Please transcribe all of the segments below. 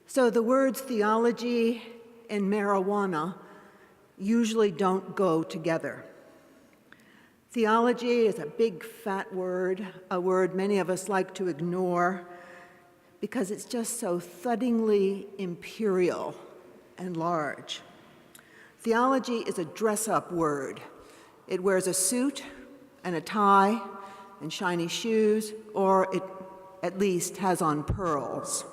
So the words theology and marijuana usually don't go together. Theology is a big, fat word, a word many of us like to ignore because it's just so thuddingly imperial and large. Theology is a dress-up word. It wears a suit and a tie and shiny shoes, or it at least has on pearls.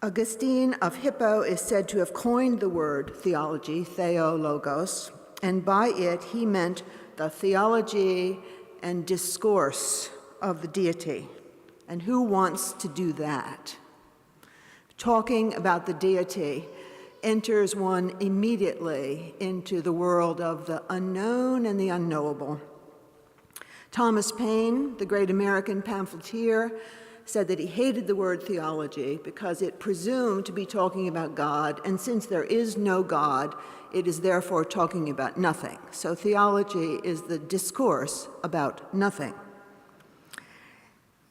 Augustine of Hippo is said to have coined the word theology, theologos, and by it he meant the theology and discourse of the deity. And who wants to do that? Talking about the deity enters one immediately into the world of the unknown and the unknowable. Thomas Paine, the great American pamphleteer, said that he hated the word theology because it presumed to be talking about God, and since there is no God, it is therefore talking about nothing. So theology is the discourse about nothing.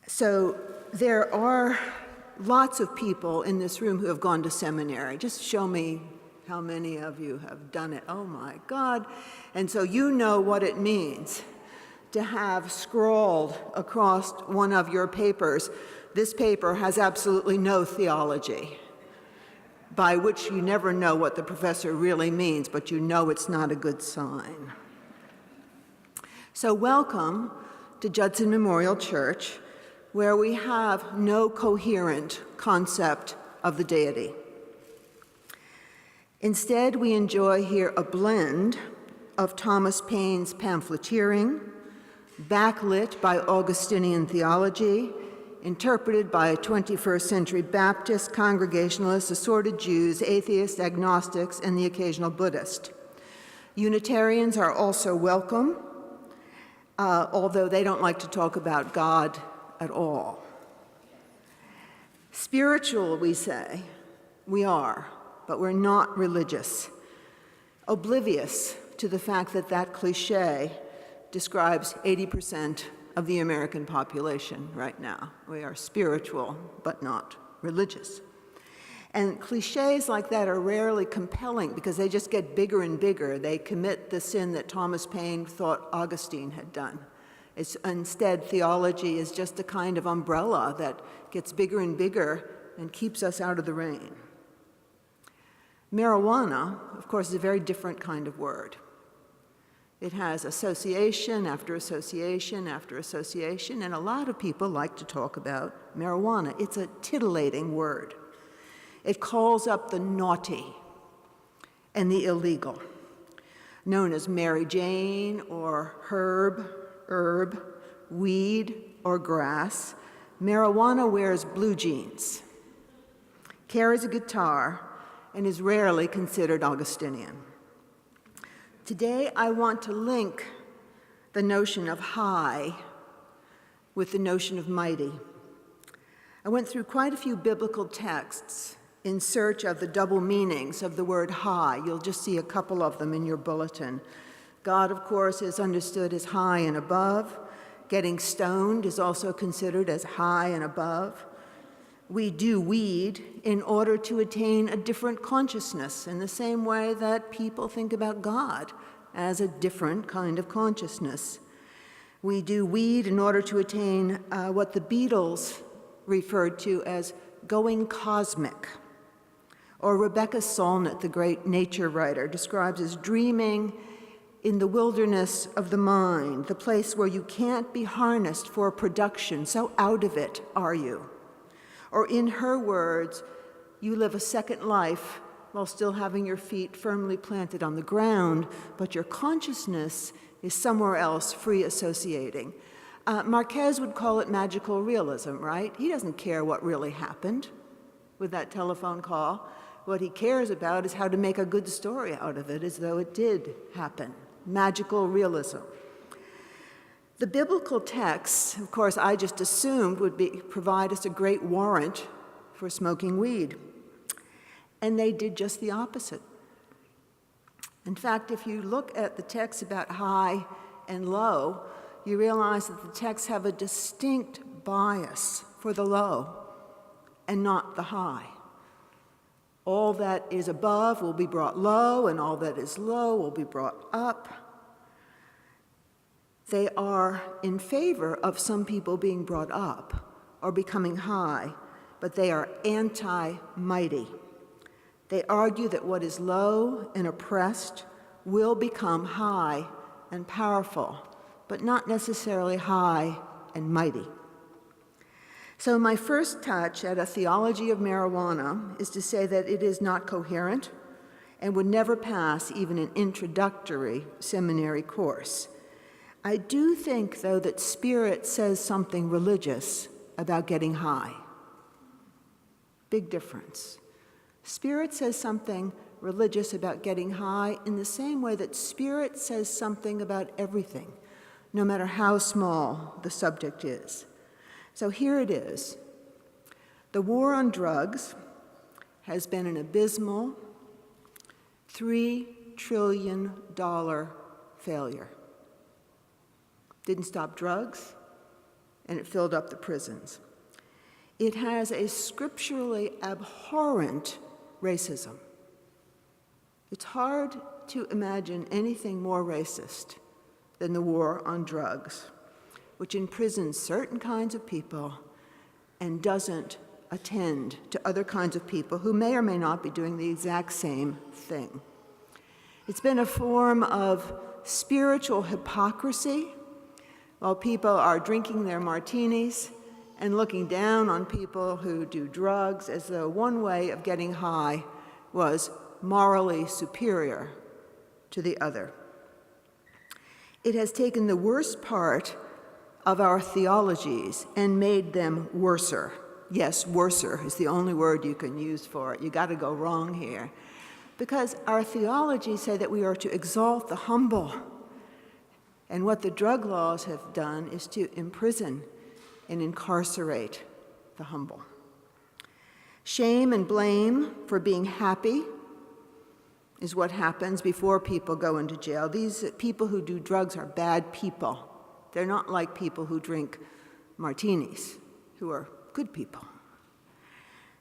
So there are lots of people in this room who have gone to seminary. Just show me how many of you have done it. Oh my God. And so you know what it means to have scrawled across one of your papers, this paper has absolutely no theology, by which you never know what the professor really means, but you know it's not a good sign. So welcome to Judson Memorial Church, where we have no coherent concept of the deity. Instead, we enjoy here a blend of Thomas Paine's pamphleteering, backlit by Augustinian theology, interpreted by 21st century Baptists, Congregationalists, assorted Jews, atheists, agnostics, and the occasional Buddhist. Unitarians are also welcome, although they don't like to talk about God at all. Spiritual, we say, we are, but we're not religious, oblivious to the fact that that cliche describes 80% of the American population right now. We are spiritual, but not religious. And cliches like that are rarely compelling because they just get bigger and bigger. They commit the sin that Thomas Paine thought Augustine had done. Instead, theology is just a kind of umbrella that gets bigger and bigger and keeps us out of the rain. Marijuana, of course, is a very different kind of word. It has association after association after association, and a lot of people like to talk about marijuana. It's a titillating word. It calls up the naughty and the illegal, known as Mary Jane or herb, weed, or grass. Marijuana wears blue jeans, carries a guitar, and is rarely considered Augustinian. Today, I want to link the notion of high with the notion of mighty. I went through quite a few biblical texts in search of the double meanings of the word high. You'll just see a couple of them in your bulletin. God, of course, is understood as high and above. Getting stoned is also considered as high and above. We do weed in order to attain a different consciousness in the same way that people think about God as a different kind of consciousness. We do weed in order to attain what the Beatles referred to as going cosmic, or Rebecca Solnit, the great nature writer, describes as dreaming in the wilderness of the mind, the place where you can't be harnessed for production, so out of it are you. Or in her words, you live a second life while still having your feet firmly planted on the ground, but your consciousness is somewhere else, free associating. Marquez would call it magical realism, right? He doesn't care what really happened with that telephone call. What he cares about is how to make a good story out of it as though it did happen. Magical realism. The biblical texts, of course, I just assumed would provide us a great warrant for smoking weed. And they did just the opposite. In fact, if you look at the texts about high and low, you realize that the texts have a distinct bias for the low and not the high. All that is above will be brought low, and all that is low will be brought up. They are in favor of some people being brought up or becoming high, but they are anti-mighty. They argue that what is low and oppressed will become high and powerful, but not necessarily high and mighty. So my first touch at a theology of marijuana is to say that it is not coherent and would never pass even an introductory seminary course. I do think, though, that Spirit says something religious about getting high. Big difference. Spirit says something religious about getting high in the same way that Spirit says something about everything, no matter how small the subject is. So here it is. The war on drugs has been an abysmal $3 trillion failure. Didn't stop drugs, and it filled up the prisons. It has a scripturally abhorrent racism. It's hard to imagine anything more racist than the war on drugs, which imprisons certain kinds of people and doesn't attend to other kinds of people who may or may not be doing the exact same thing. It's been a form of spiritual hypocrisy while people are drinking their martinis and looking down on people who do drugs as though one way of getting high was morally superior to the other. It has taken the worst part of our theologies and made them worser. Yes, worser is the only word you can use for it. You got to go wrong here. Because our theologies say that we are to exalt the humble. And what the drug laws have done is to imprison and incarcerate the humble. Shame and blame for being happy is what happens before people go into jail. These people who do drugs are bad people. They're not like people who drink martinis, who are good people.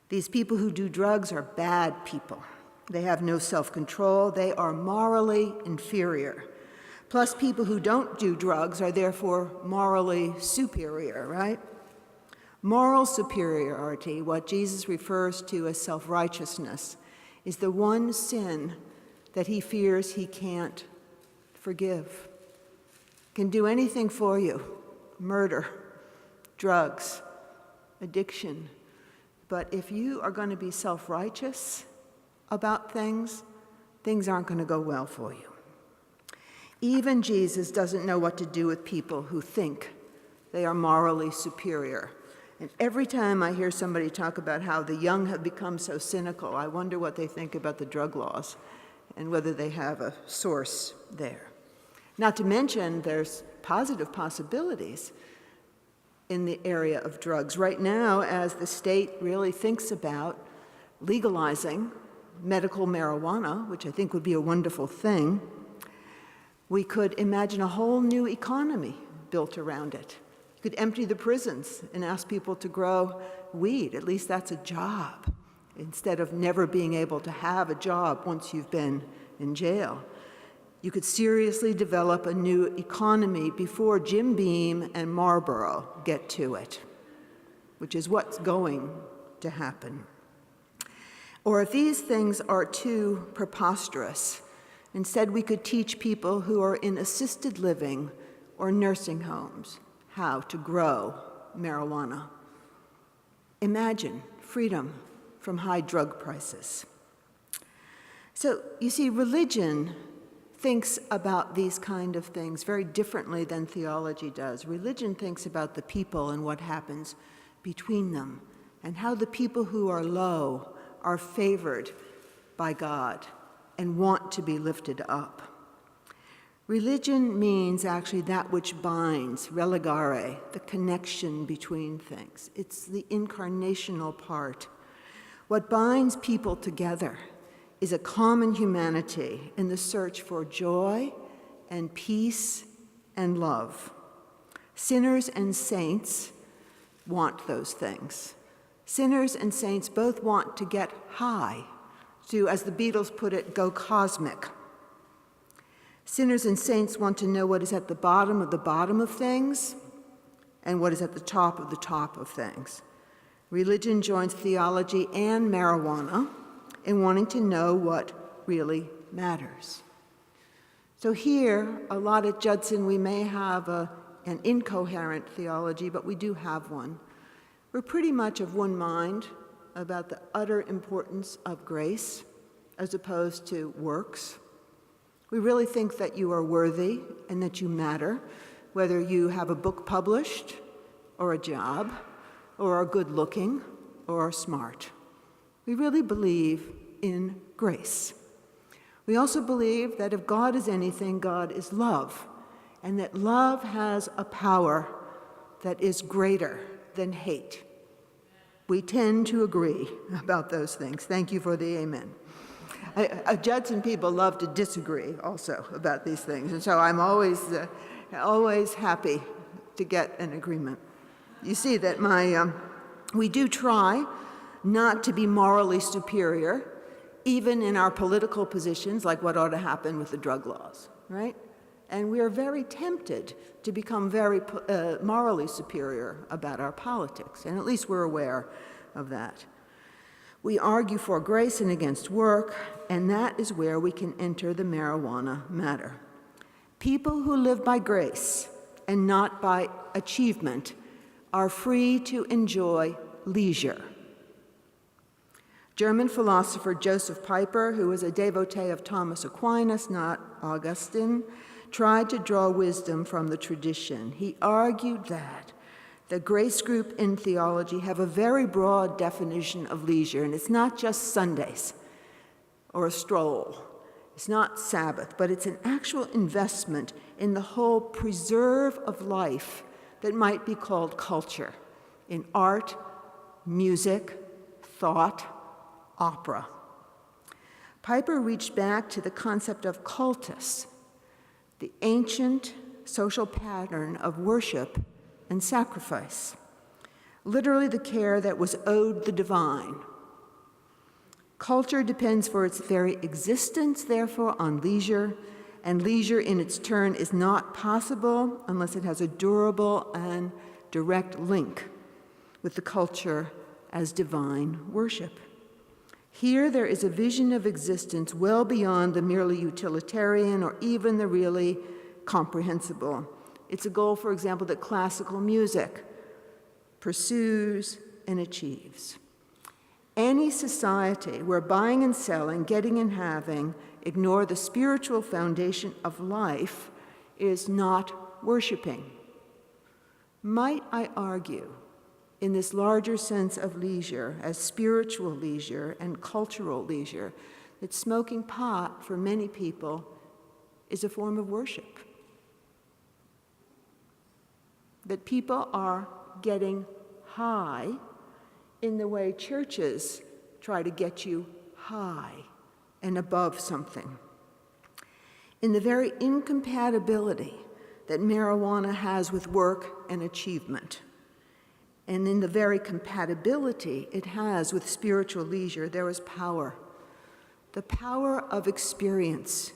These people who do drugs are bad people. They have no self-control. They are morally inferior. Plus, people who don't do drugs are therefore morally superior, right? Moral superiority, what Jesus refers to as self-righteousness, is the one sin that he fears he can't forgive. Can do anything for you, murder, drugs, addiction. But if you are going to be self-righteous about things, things aren't going to go well for you. Even Jesus doesn't know what to do with people who think they are morally superior. And every time I hear somebody talk about how the young have become so cynical, I wonder what they think about the drug laws and whether they have a source there. Not to mention, there's positive possibilities in the area of drugs. Right now, as the state really thinks about legalizing medical marijuana, which I think would be a wonderful thing, we could imagine a whole new economy built around it. You could empty the prisons and ask people to grow weed. At least that's a job, instead of never being able to have a job once you've been in jail. You could seriously develop a new economy before Jim Beam and Marlboro get to it, which is what's going to happen. Or if these things are too preposterous, instead we could teach people who are in assisted living or nursing homes how to grow marijuana. Imagine freedom from high drug prices. So, you see, religion thinks about these kind of things very differently than theology does. Religion thinks about the people and what happens between them, and how the people who are low are favored by God and want to be lifted up. Religion means actually that which binds, religare, the connection between things. It's the incarnational part. What binds people together is a common humanity in the search for joy and peace and love. Sinners and saints want those things. Sinners and saints both want to get high, to, as the Beatles put it, go cosmic. Sinners and saints want to know what is at the bottom of things and what is at the top of things. Religion joins theology and marijuana in wanting to know what really matters. So here, a lot at Judson, we may have an incoherent theology, but we do have one. We're pretty much of one mind about the utter importance of grace as opposed to works. We really think that you are worthy and that you matter, whether you have a book published or a job or are good-looking or are smart. We really believe in grace. We also believe that if God is anything, God is love, and that love has a power that is greater than hate. We tend to agree about those things. Thank you for the amen. Judson people love to disagree also about these things, and so I'm always happy to get an agreement. You see that we do try not to be morally superior, even in our political positions, like what ought to happen with the drug laws, right? And we are very tempted to become very morally superior about our politics, and at least we're aware of that. We argue for grace and against work, and that is where we can enter the marijuana matter. People who live by grace and not by achievement are free to enjoy leisure. German philosopher Joseph Pieper, who was a devotee of Thomas Aquinas, not Augustine, tried to draw wisdom from the tradition. He argued that the grace group in theology have a very broad definition of leisure, and it's not just Sundays or a stroll. It's not Sabbath, but it's an actual investment in the whole preserve of life that might be called culture, in art, music, thought, opera. Pieper reached back to the concept of cultus, the ancient social pattern of worship and sacrifice, literally the care that was owed the divine. Culture depends for its very existence, therefore, on leisure, and leisure in its turn is not possible unless it has a durable and direct link with the culture as divine worship. Here there is a vision of existence well beyond the merely utilitarian or even the really comprehensible. It's a goal, for example, that classical music pursues and achieves. Any society where buying and selling, getting and having, ignore the spiritual foundation of life is not worshiping. Might I argue, in this larger sense of leisure, as spiritual leisure and cultural leisure, that smoking pot for many people is a form of worship? That people are getting high in the way churches try to get you high and above something. In the very incompatibility that marijuana has with work and achievement, and in the very compatibility it has with spiritual leisure, there is power. The power of experience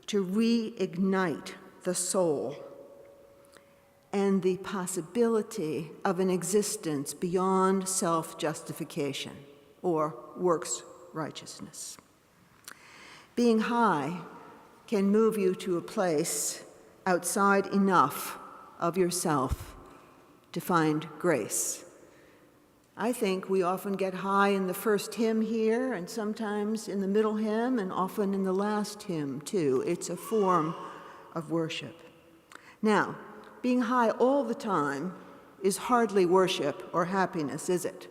to reignite the soul, and the possibility of an existence beyond self-justification or works righteousness. Being high can move you to a place outside enough of yourself to find grace. I think we often get high in the first hymn here, and sometimes in the middle hymn, and often in the last hymn, too. It's a form of worship. Now, being high all the time is hardly worship or happiness, is it?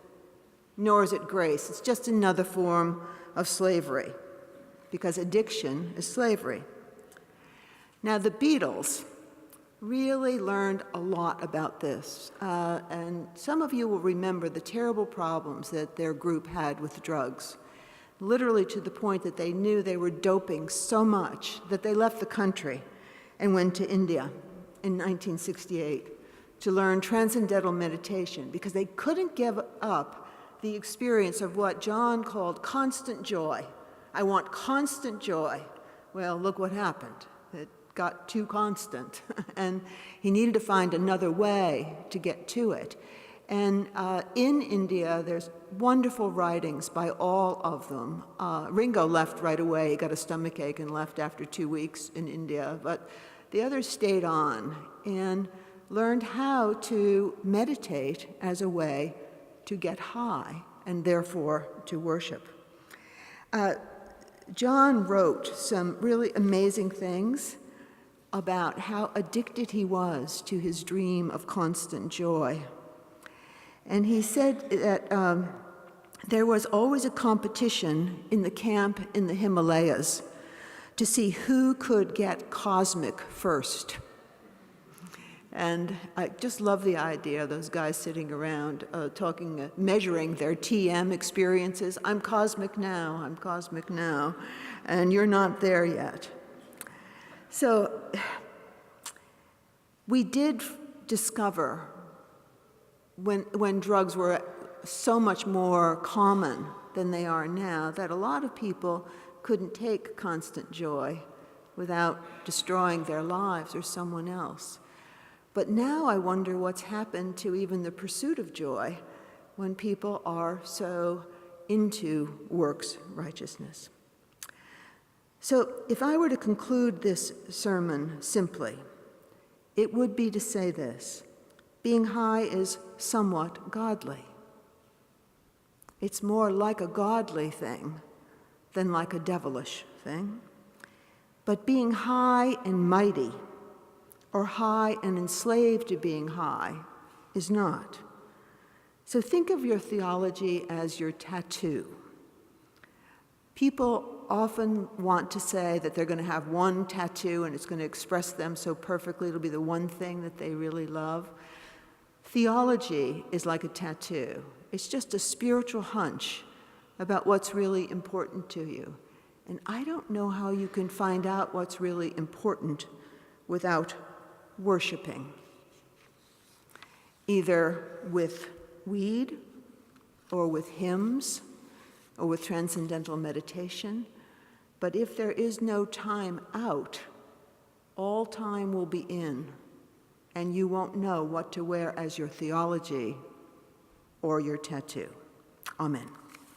Nor is it grace. It's just another form of slavery, because addiction is slavery. Now, the Beatles really learned a lot about this, and some of you will remember the terrible problems that their group had with drugs, literally to the point that they knew they were doping so much that they left the country and went to India in 1968 to learn transcendental meditation because they couldn't give up the experience of what John called constant joy. I want constant joy. Well, look what happened. It got too constant, and he needed to find another way to get to it. And in India, there's wonderful writings by all of them. Ringo left right away. He got a stomachache and left after 2 weeks in India. But the others stayed on and learned how to meditate as a way to get high and therefore to worship. John wrote some really amazing things about how addicted he was to his dream of constant joy. And he said that there was always a competition in the camp in the Himalayas to see who could get cosmic first. And I just love the idea of those guys sitting around talking, measuring their TM experiences. I'm cosmic now, and you're not there yet. So we did discover when drugs were so much more common than they are now, that a lot of people couldn't take constant joy without destroying their lives or someone else. But now I wonder what's happened to even the pursuit of joy when people are so into works righteousness. So if I were to conclude this sermon simply, it would be to say this: being high is somewhat godly. It's more like a godly thing than like a devilish thing. But being high and mighty, or high and enslaved to being high, is not. So think of your theology as your tattoo. People often want to say that they're going to have one tattoo and it's going to express them so perfectly, it'll be the one thing that they really love. Theology is like a tattoo. It's just a spiritual hunch about what's really important to you. And I don't know how you can find out what's really important without worshiping, either with weed or with hymns or with transcendental meditation. But if there is no time out, all time will be in, and you won't know what to wear as your theology or your tattoo. Amen.